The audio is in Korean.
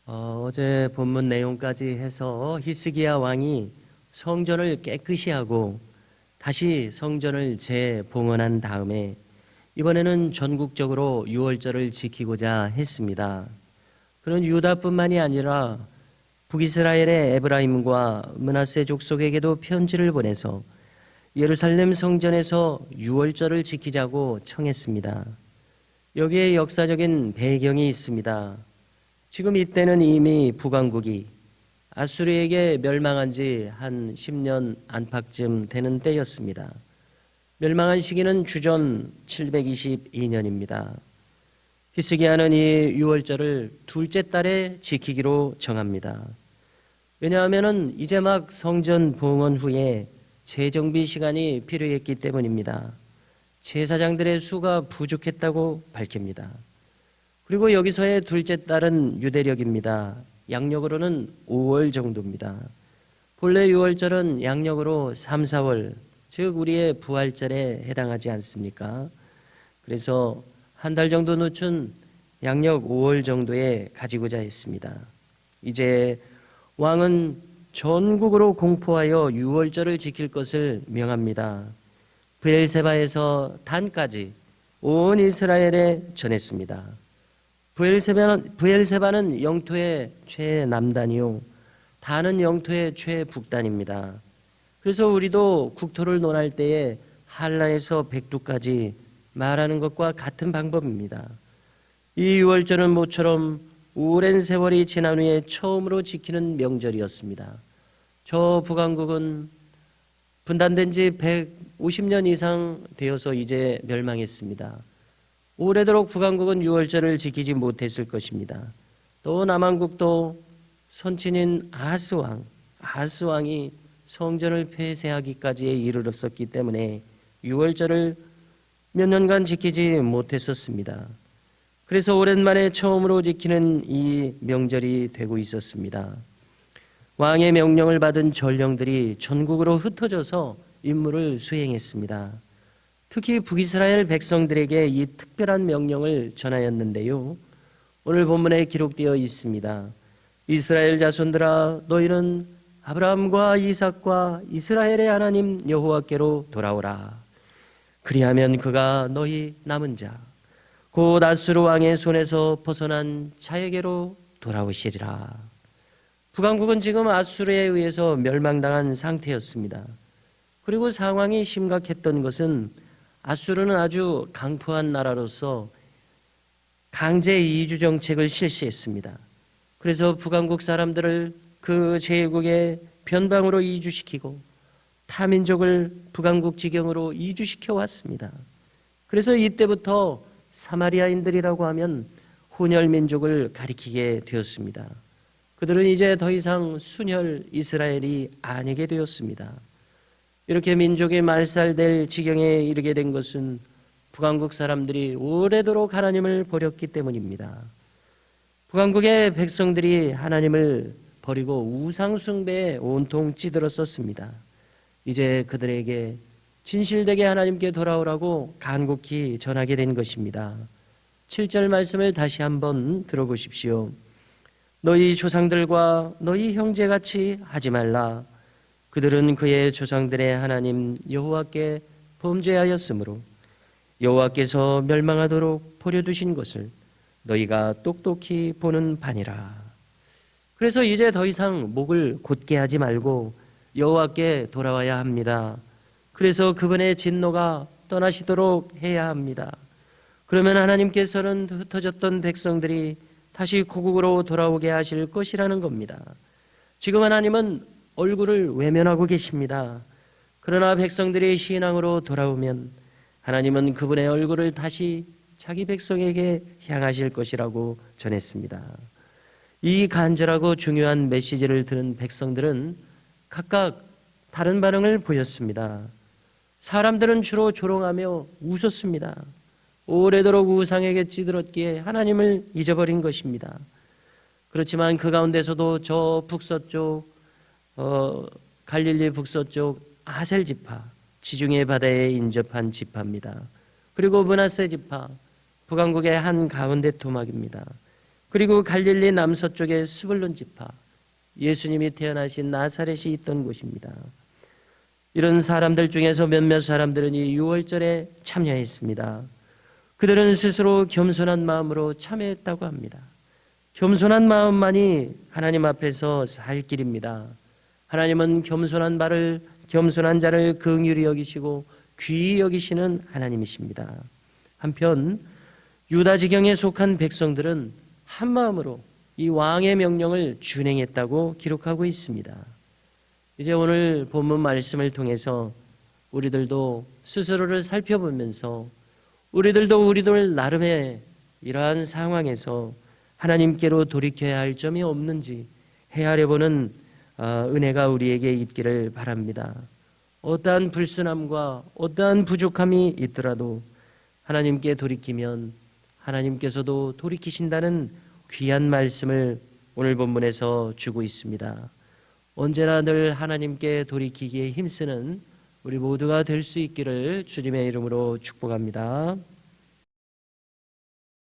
어제 본문 내용까지 해서 히스기야 왕이 성전을 깨끗이 하고 다시 성전을 재봉헌한 다음에 이번에는 전국적으로 유월절을 지키고자 했습니다. 그런 유다뿐만이 아니라 북이스라엘의 에브라임과 므낫세 족속에게도 편지를 보내서 예루살렘 성전에서 유월절을 지키자고 청했습니다. 여기에 역사적인 배경이 있습니다. 지금 이때는 이미 북왕국이 아수르에게 멸망한 지 한 10년 안팎쯤 되는 때였습니다. 멸망한 시기는 주전 722년입니다. 히스기야는 이 유월절을 둘째 달에 지키기로 정합니다. 왜냐하면 이제 막 성전 봉헌 후에 재정비 시간이 필요했기 때문입니다. 제사장들의 수가 부족했다고 밝힙니다. 그리고 여기서의 둘째 달은 유대력입니다. 양력으로는 5월 정도입니다. 본래 유월절은 양력으로 3, 4월, 즉 우리의 부활절에 해당하지 않습니까? 그래서 한 달 정도 늦춘 양력 5월 정도에 가지고자 했습니다. 이제 왕은 전국으로 공포하여 유월절을 지킬 것을 명합니다. 브엘세바에서 단까지 온 이스라엘에 전했습니다. 브엘세바는 영토의 최남단이요 단은 영토의 최북단입니다. 그래서 우리도 국토를 논할 때에 한라에서 백두까지 말하는 것과 같은 방법입니다. 이 유월절은 모처럼 오랜 세월이 지난 후에 처음으로 지키는 명절이었습니다. 저 북왕국은 분단된 지 150년 이상 되어서 이제 멸망했습니다. 오래도록 북왕국은 유월절을 지키지 못했을 것입니다. 또 남왕국도 선친인 아하스왕이 성전을 폐쇄하기까지에 이르렀었기 때문에 유월절을 몇 년간 지키지 못했었습니다. 그래서 오랜만에 처음으로 지키는 이 명절이 되고 있었습니다. 왕의 명령을 받은 전령들이 전국으로 흩어져서 임무를 수행했습니다. 특히 북이스라엘 백성들에게 이 특별한 명령을 전하였는데요. 오늘 본문에 기록되어 있습니다. 이스라엘 자손들아, 너희는 아브라함과 이삭과 이스라엘의 하나님 여호와께로 돌아오라. 그리하면 그가 너희 남은 자, 곧 아수르 왕의 손에서 벗어난 자에게로 돌아오시리라. 북왕국은 지금 아수르에 의해서 멸망당한 상태였습니다. 그리고 상황이 심각했던 것은 아수르는 아주 강포한 나라로서 강제 이주 정책을 실시했습니다. 그래서 북왕국 사람들을 그 제국의 변방으로 이주시키고 타민족을 북왕국 지경으로 이주시켜 왔습니다. 그래서 이때부터 사마리아인들이라고 하면 혼혈민족을 가리키게 되었습니다. 그들은 이제 더 이상 순혈 이스라엘이 아니게 되었습니다. 이렇게 민족이 말살될 지경에 이르게 된 것은 북왕국 사람들이 오래도록 하나님을 버렸기 때문입니다. 북왕국의 백성들이 하나님을 버리고 우상 숭배에 온통 찌들었었습니다. 이제 그들에게 진실되게 하나님께 돌아오라고 간곡히 전하게 된 것입니다. 7절 말씀을 다시 한번 들어보십시오. 너희 조상들과 너희 형제같이 하지 말라. 그들은 그의 조상들의 하나님 여호와께 범죄하였으므로 여호와께서 멸망하도록 버려두신 것을 너희가 똑똑히 보는 바니라. 그래서 이제 더 이상 목을 곧게 하지 말고 여호와께 돌아와야 합니다. 그래서 그분의 진노가 떠나시도록 해야 합니다. 그러면 하나님께서는 흩어졌던 백성들이 다시 고국으로 돌아오게 하실 것이라는 겁니다. 지금 하나님은 얼굴을 외면하고 계십니다. 그러나 백성들이 신앙으로 돌아오면 하나님은 그분의 얼굴을 다시 자기 백성에게 향하실 것이라고 전했습니다. 이 간절하고 중요한 메시지를 들은 백성들은 각각 다른 반응을 보였습니다. 사람들은 주로 조롱하며 웃었습니다. 오래도록 우상에게 찌들었기에 하나님을 잊어버린 것입니다. 그렇지만 그 가운데서도 저 북서쪽 갈릴리 북서쪽 아셀 지파, 지중해 바다에 인접한 지파입니다. 그리고 므낫세 지파, 북왕국의 한 가운데 토막입니다. 그리고 갈릴리 남서쪽의 스불론 지파, 예수님이 태어나신 나사렛이 있던 곳입니다. 이런 사람들 중에서 몇몇 사람들은 이 유월절에 참여했습니다. 그들은 스스로 겸손한 마음으로 참여했다고 합니다. 겸손한 마음만이 하나님 앞에서 살 길입니다. 하나님은 겸손한 자를 긍휼히 여기시고 귀히 여기시는 하나님이십니다. 한편 유다 지경에 속한 백성들은 한 마음으로 이 왕의 명령을 준행했다고 기록하고 있습니다. 이제 오늘 본문 말씀을 통해서 우리들도 스스로를 살펴보면서 우리들 나름의 이러한 상황에서 하나님께로 돌이켜야 할 점이 없는지 헤아려보는 은혜가 우리에게 있기를 바랍니다. 어떠한 불순함과 어떠한 부족함이 있더라도 하나님께 돌이키면 하나님께서도 돌이키신다는 귀한 말씀을 오늘 본문에서 주고 있습니다. 언제나 늘 하나님께 돌이키기에 힘쓰는 우리 모두가 될 수 있기를 주님의 이름으로 축복합니다.